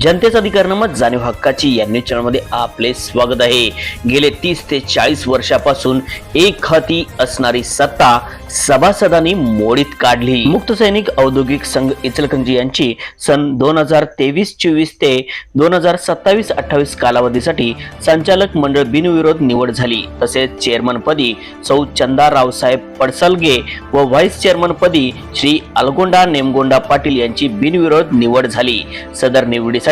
जनतेचा अधिकार नामक जाणीव हक्काची या न्यूज चॅनलमध्ये आपले स्वागत आहे। गेले 30 ते 40 वर्षापासून एक हाती असणारी सत्ता सभासदांनी मोडीत काढली। मुक्त सैनिक औद्योगिक संघ इचलकरंजी यांची सन 2023-24 ते 2027-28 कालावधीसाठी संचालक मंडळ बिनविरोध निवड झाली। तसेच चेअरमन पदी सौ चंदा रावसाहेब पडसलगे व व्हाईस चेअरमन पदी श्री अलगोंडा नेमगोंडा पाटील यांची बिनविरोध निवड झाली। सदर निवडीसाठी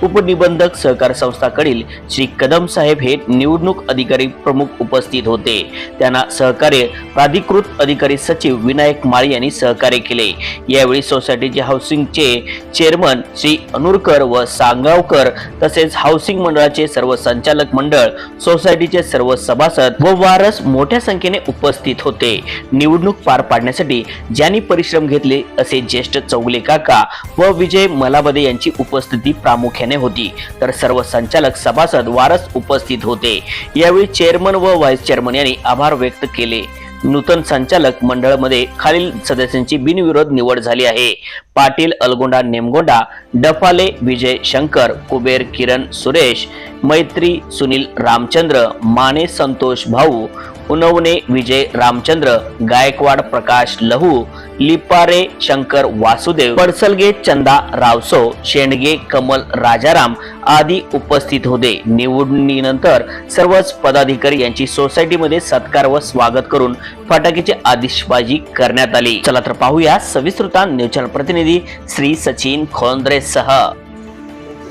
उपनिबंधक सहकार संस्थाकडील श्री कदम साहेब हे निवडणूक अधिकारी प्रमुख उपस्थित होते। त्यांना सहकार्य प्राधिकृत अधिकारी सचिव विनायक माळी यांनी सहकार्य केले। यावेळी सोसायटीचे हाऊसिंगचे चेअरमन श्री अनुरकर व सांगावकर तसेच हाऊसिंग मंडळाचे सर्व संचालक मंडळ, सोसायटीचे सर्व सभासद व वारस मोठ्या संख्येने उपस्थित होते। निवडणूक पार पाडण्यासाठी ज्यांनी परिश्रम घेतले असे ज्येष्ठ चौगले काका व विजय मलाबदे यांची उपस्थिती प्रामुख्याने होती, तर सर्व संचालक सभासद वारस उपस्थित होते। यावेळी चेअरमन व व्हाईस चेअरमन यांनी आभार व्यक्त केले। नूतन संचालक मंडळामध्ये खालील सदस्यांची बिनविरोध निवड झाली आहे। पाटील अलगोंडा नेमगोंडा, डफाले विजय शंकर, कुबेर किरण सुरेश, मैत्री सुनील रामचंद्र, माने संतोष भाऊ, उनवणे विजय रामचंद्र, गायकवाड प्रकाश लहू, लिपारे शंकर वासुदेव, पडसलगे चंदा रावसो, शेंडगे कमल राजाराम आदी उपस्थित होते। निवडणुकीनंतर सर्वच पदाधिकारी यांची सोसायटीमध्ये सत्कार व स्वागत करून फटाक्याची आतिषबाजी करण्यात आली। चला तर पाहूया सविस्तर न्यूज चॅनल प्रतिनिधी श्री सचिन खोंद्रे सह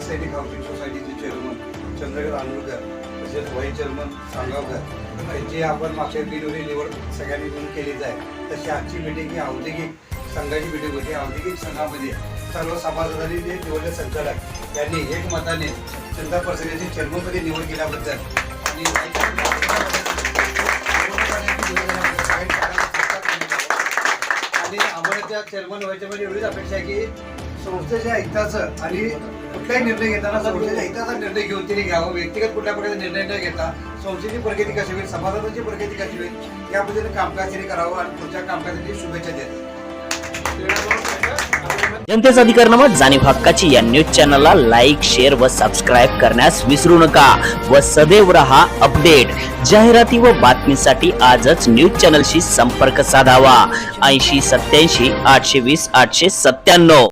सैनिक हाऊसिंग सोसायटीचे चेअरमन चंद्रकांत अनुरकर तसेच व्हाईस चेअरमन सांगावकर यांची आपण मागच्या बिनविरोध निवड सगळ्यांनी मिळून केलीच आहे। तशी आजची मीटिंग ही औद्योगिक संघाची मीटिंग होती। औद्योगिक संघामध्ये सर्व सभासदांनी जे निवडले संचालक यांनी एकमताने चंदा पर्सेंटची चेअरमनपदी निवड केल्याबद्दल आणि आम्हाला त्या चेअरमन व्हायच्या म्हणजे एवढीच अपेक्षा आहे की संस्थेच्या हिताचं आणि कुठलाही निर्णय घेताना संस्थेच्या हिताचा निर्णय घेऊन तिने घ्यावा। व्यक्तिगत कुठल्या प्रकारचा निर्णय न घेता संस्थेची प्रगती कशी होईल, सभासदांची प्रगती कशी होईल या पद्धतीने कामकाज तिने करावं आणि पुढच्या कामकाजाची शुभेच्छा देतात। जनतेचा अधिकार नामक जाणीव हक्काची या न्यूज चॅनलला लाईक, शेअर व सबस्क्राईब करण्यास विसरू नका व सदैव रहा अपडेट। जाहिराती व बातमीसाठी आजच न्यूज चॅनलशी संपर्क साधावा। 80 87 820 897।